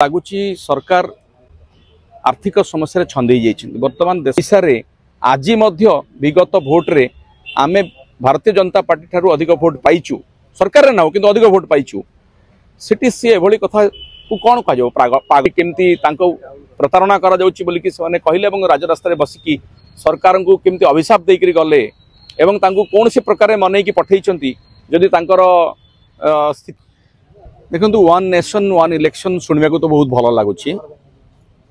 लगुच सरकार आर्थिक समस्या छंदे बर्तमान देश में आज विगत भोट्रे आम भारतीय जनता पार्टी ठारू अधिक भोट पाइचु सरकार ना कि अधिक भोट पाइचु सेठी सी एभली कथा को कौन कह केमती प्रतारणा कहले राजरास्ता बसिकी सरकार को केमती अभिशाप देकर गले एवं कौन से प्रकार मन की पठई जदि देखो वन नेशन वन इलेक्शन शुणा तो बहुत भल लगुच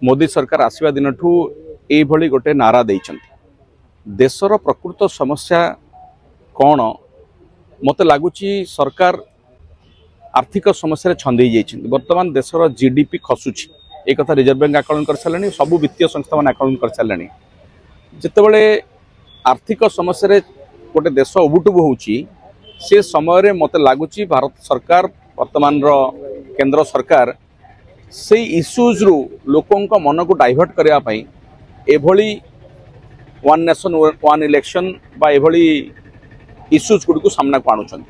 मोदी सरकार आसवा दिन ठू ये गोटे नारा देइछन्ति देशर प्रकृत समस्या कौन मत लगुच सरकार आर्थिक समस्या छंदे बर्तमान देशर जीडीपी खसुची एक कथा रिजर्व बैंक आकलन कर सारे सबू वित्तीय संस्था मान आकलन कर सारे जितेबले आर्थिक समस्या गोटे देश उबुटुबु होउची से समय मत लगुच भारत सरकार वर्तमान केंद्र सरकार से इश्यूज रु लोकों का मन को डाइवर्ट करने एभली वन नेशन वन इलेक्शन बा एभली इश्यूज गुड़ को सामना को आणुछन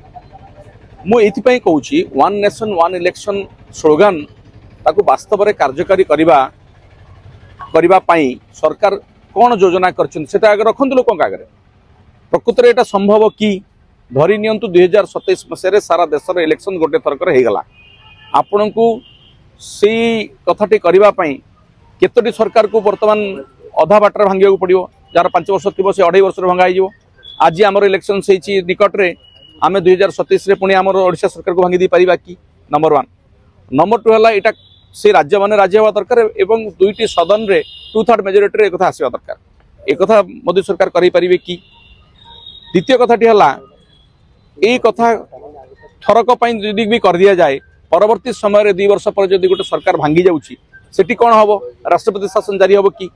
मुझे कहूँ one nation one election slogan ताकू वास्तव में कार्यकारी करने सरकार कौन योजना करता आगे रखु लोकों आगे प्रकृत में यहाँ संभव कि धरी नियंतु 2027 मसीह सारा देश इलेक्शन गोटे थरकर होगला आपण को सी कथाटी करने केतोटी सरकार को बर्तमान अधा बाटर भांगा पड़ो जार 5 वर्ष थी से 2.5 वर्ष भंगा हो आज आमर इलेक्शन से निकटरे आम 2027 पुणी आम ओडिशा सरकार को भांगी पारिबा कि नंबर 1 नंबर 2 है यहाँ से राज्य मैंने राज्य हवा दरकार एवं दुईटी सदन रे 2/3 मेजोरिटी एक आसवा दरकार एक मोदी सरकार करें कि द्वितीय कथाटी है ये कथा थरक यदि भी कर दिया जाए परवर्ती समय 2 वर्ष पर जब गोटे सरकार भांगी जाऊँगी कौन हम राष्ट्रपति शासन जारी हम कि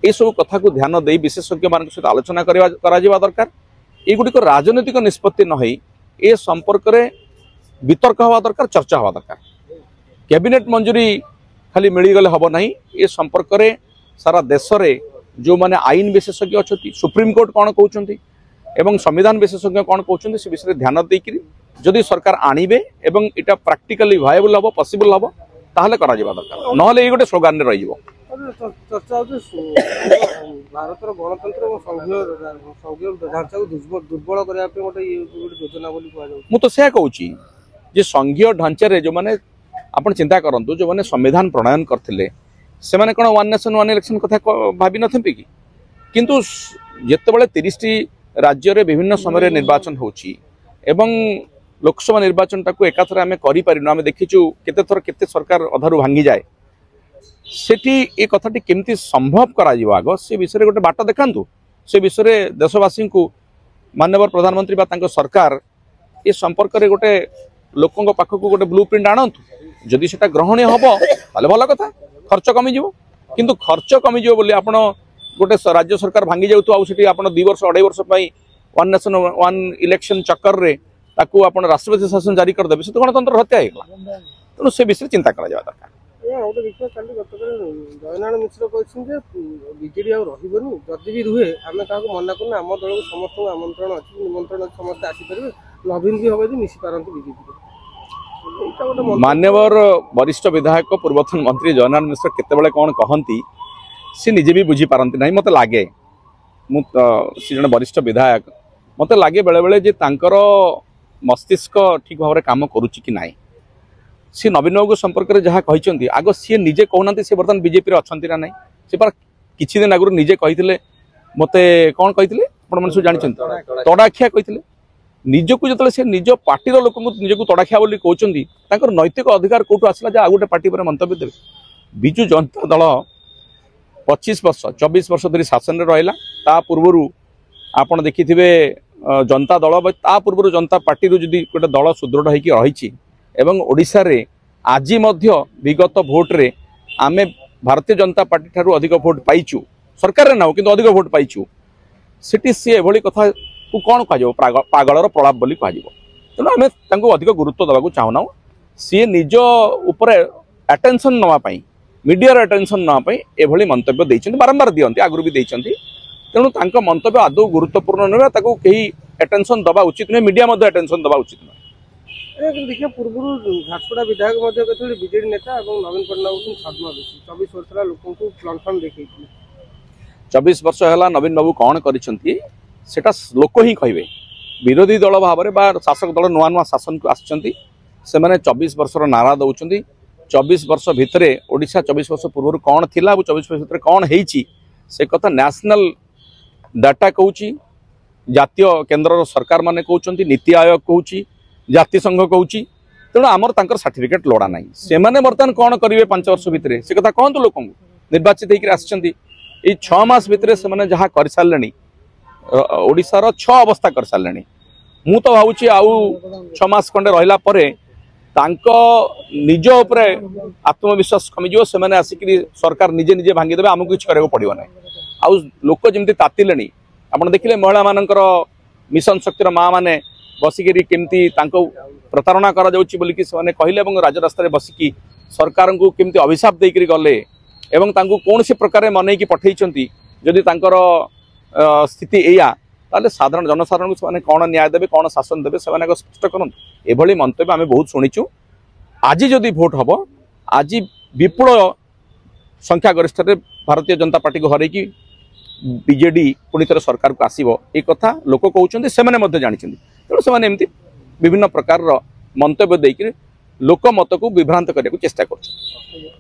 ये सब कथा को ध्यान दे विशेषज्ञ मान सहित आलोचना करा दरकार युड़िक राजनैतिक निष्पत्ति न ए संपर्क में वितर्क हवा दरकार चर्चा हवा दरकार कैबिनेट मंजूरी खाली मिलगले हम ना ये संपर्क में सारा देश में जो मैंने आईन विशेषज्ञ अच्छा सुप्रीम कोर्ट कौन कहते एवं संविधान विशेषज्ञ कौन कहते से विषय ध्यान देकर जदि सरकार आणवे एवं इटा प्रैक्टिकली वायबल हम पॉसिबल हम ताहले करा जिबा दरकार नहले ये गोटे स्लोगान रे रहिबो चर्चा भारत गणतंत्र और संघीय ढांचा को दुर्बल करने गोटे योजना मुझे से कहूँ जे संघीय ढांचा जो मैंने आप चिंता करूँ जो मैंने संविधान प्रणयन करते से मैंने कौन वन नेशन वन इलेक्शन कथा भावी नी कि किंतु जितेबाला 30टी राज्य रे विभिन्न समय निर्वाचन होची एवं लोकसभा निर्वाचन टाक एकाथर आम करें देखीचु केते थर केते सरकार अधारू भांगी जाए सेठी ए कथाटी केमती संभव करा आग से विषय गोटे बाट देखातु से विषय देशवासी को माननीय प्रधानमंत्री बा तांको सरकार ए संपर्क में गोटे लोकों पाखक गोटे ब्लू प्रिंट आणतु जदि सेटा ग्रहणीय हम ताले भल कथा खर्च कमिज किंतु खर्च कमिज बोली आपण गोटे राज्य सरकार भांगी जाऊँ आप 2 वर्ष 2.5 वर्ष वन नेशन वन इलेक्शन चक्कर रे ताकू आपण राष्ट्रपति शासन जारी करदे से तो गणतंत्र हत्या होगा तेणु से विषय चिंता करा दरकार जयनारायण मिश्र बीजेडी जदि भी रुहे आम क्या मना करूँ आम दल को समस्त आमंत्रण अच्छी निमंत्रण समस्त आसीपारे नवीन भी हम मिसी पारती बीजेपी मान्यवर वरिष्ठ विधायक पूर्वतन मंत्री जयनारायण मिश्र केतेबेले कौन कहती सी निजे भी बुझी पारती ना मत लगे सी जन वरिष्ठ विधायक मत लगे बेले बेले जे तांकर मस्तिष्क ठीक भाव में काम करुच्ची कि नाई सी नवीन बाबू संपर्क में जहाँ कहते आग सी निजे कहना सी बर्तमान बीजेपी अच्छा ना ना सी पार किछि दिन आगु निजे कही मत कौन कही आप जानते तड़ाखिया कही निजक जो से निज पार्टी लोक निजक तड़ाखिया बोली कहते नैतिक अधिकार कौटू आसला जे आ गोटे पार्टी पर मंतव्य देवे विजु जनता दल 24 वर्ष धरी शासन में रहा पूर्वर आपड़ देखि जनता दल ता पूर्व जनता पार्टी जदि गोटे दल सुदृढ़ होकर रही एवं ओडिशा रे आज विगत भोट्रे आम भारतीय जनता पार्टी ठारू अधिक भोट पाइचु सरकार ना कि अधिक भोट पाइचु सेठी सी एभली कथा को कौन कह पागलर प्रलाप बोली कह तेणु आम अधिक गुरुत्व देवाक चाहूना सी निज उपर अटेंशन नापी मीडिया अटेंशन नापी एभली मंतव्य देइछन्ति बारंबार दियंती आगुरी भी देइछन्ति तेणु तांको मंतव्य आदौ गुरुत्वपूर्ण नुहे ताकू कहीं अटेंशन दबा उचित नुहे मीडिया अटेंशन दबा उचित नुहे देखिए पूर्व झारसुगुड़ा विधायक विजेडी नेता और नवीन पट्टनायक छद्म बेसी 24 वर्ष लोक लंठन देखी 24 वर्ष है नवीन बाबू कौन करा लोक ही कहे विरोधी दल भाव में शासक दल नुआ नुआ शासन को आसुँच से 24 वर्षर नारा दौरान 24 वर्ष भितर ओडिशा 24 वर्ष पूर्व कौन थी 24 वर्ष भितर कौन होती से कथा नेशनल डाटा कहूँ जातीय केन्द्र सरकार माने कहते नीति आयोग कहूँ जाति संघ कहूँ तेणु आमर तांकर सर्टिफिकेट लोड़ा ना से बर्तमान कौन करेंगे 5 वर्ष भितर से कथा कहतु लोक निर्वाचित होकर ये 6 मास भितर से जहाँ कर सारे ओडिशार 6 अवस्था कर सारे मु तो भावुँ आउ 6 मास खंडे रहा निज उपरे आत्मविश्वास कमिजो से आसिक सरकार निजे निजे भांगीदेवे आमको किसी कराया पड़ो ना आउ लोक जमी तातिले आप देखिले महिला मानकर मिशन शक्तिर माँ मैंने बसिकी केमती प्रतारणा करा बोलिकी से कहले राजरास्तार बसिकी सरकार को केमती अभिशाप देकर गले एवं कौन सी प्रकार मन की पठई जदि स्थिति या ताले साधारण जनसाधारण को कौन न्याय देवे कौन शासन देवे से स्पष्ट करूँ एभली मंतव्य आम बहुत शुणीचु आज जदि भोट हम आज विपुल संख्यागरिष्ठ भारतीय जनता पार्टी को हरैकी बीजेडी पुणी थर सरकार को आसो ये कथा लोक कहते से जानी तेणु से विभिन्न प्रकार मंतव्य देकर लोक मत को विभ्रांत करने को चेष्टा कर